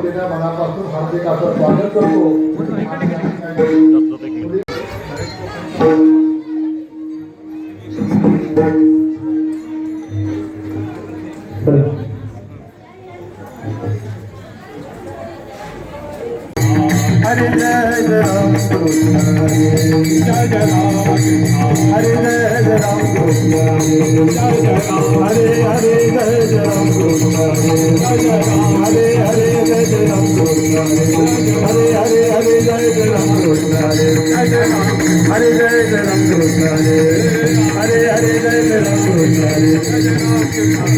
मनापासून हार्दिक असं स्वागत करतो. हरे जय राम कृष्ण जय जय राम हरे जय राम कृष्ण जय जय राम हरे हरे जय राम कृष्ण जय जय राम हरे हरे जय राम कृष्ण हरे हरे हरे जय राम कृष्ण जय जय राम हरे जय राम कृष्ण हरे हरे जय राम कृष्ण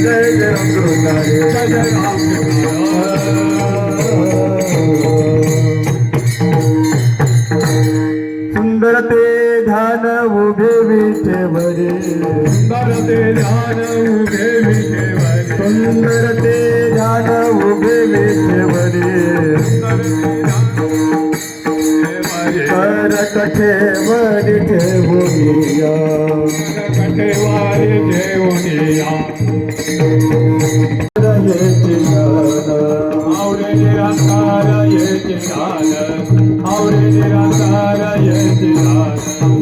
जय राम कृष्ण जय राम सुंदर ते ध्यान उभे विठेवरे सुंदर ते ध्यान उभे विठेवरे सुंदर ते ध्यान उभे विठेवरे कर कठेवरी ठेवूनिया कठेवारी ठेवूनिया आवडे निराकार येते ज्ञान आवडे निराकार येते ज्ञान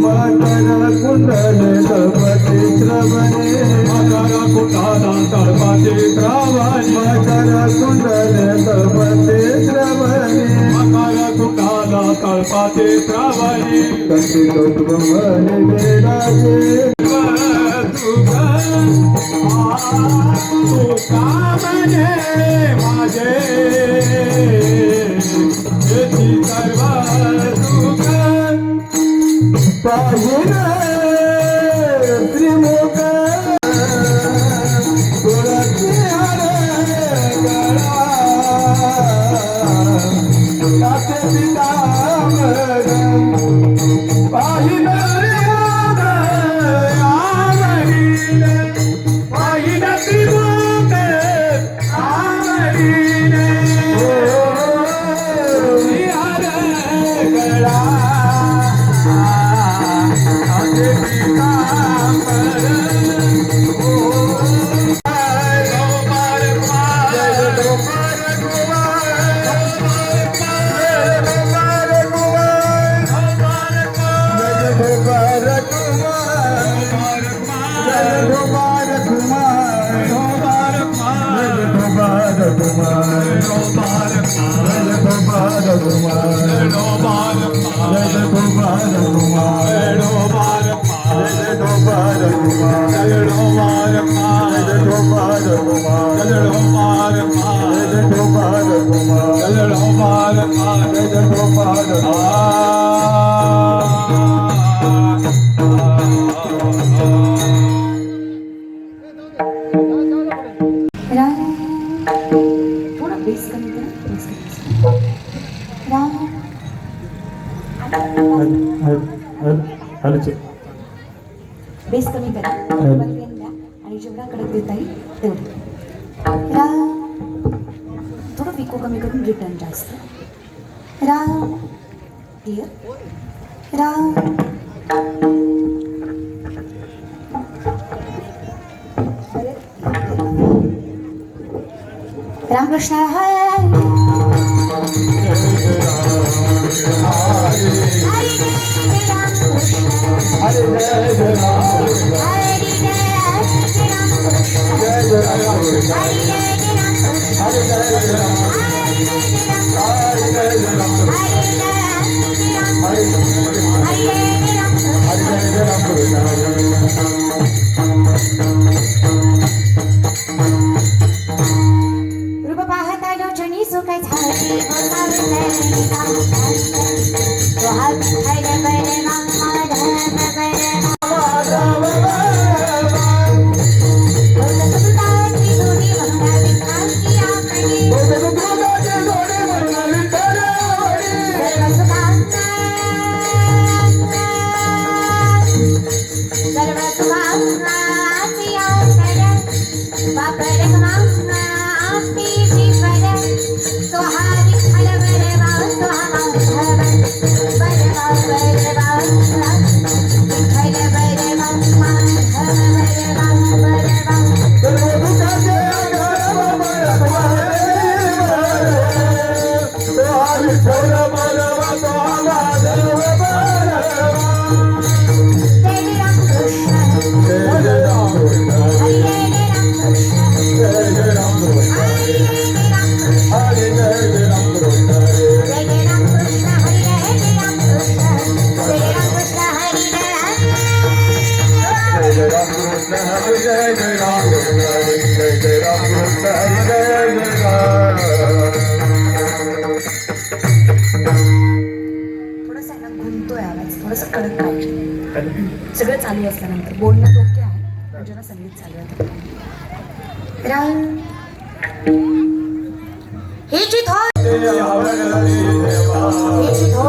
मकर कुंडल तळपती श्रवणे मकर कुंडल तळपती श्रवणे मकर कुंडल तळपती श्रवणे मकर कुंडल तळपती श्रवणे कशी ब्रह्मणे वेदाचे कामने माझे येती सर्व सुख पाहिजे त्रिमुख तुळसी हरे गळा ताते पितांबर पाहिजे बेस कमी करा आणि जेवढा कडक देता येईल तेवढं रा थोडं पिको कमी करून रिटर्न जास्त रा क्लिअर रा रामकृष्ण रूप पाहता लोचनी सुखाय झाली जय राम कृष्ण हरे जय जय राम कृष्ण हरे जय जय राम कृष्ण हरे जय जय राम. थोडासा आहे ना घुमतोय आवाज, थोडंसं कडक पाहिजे. सगळं चालू असल्यानंतर बोलणं ओके आहे पण जेव्हा संगीत चालू आहे राम हे जी थोर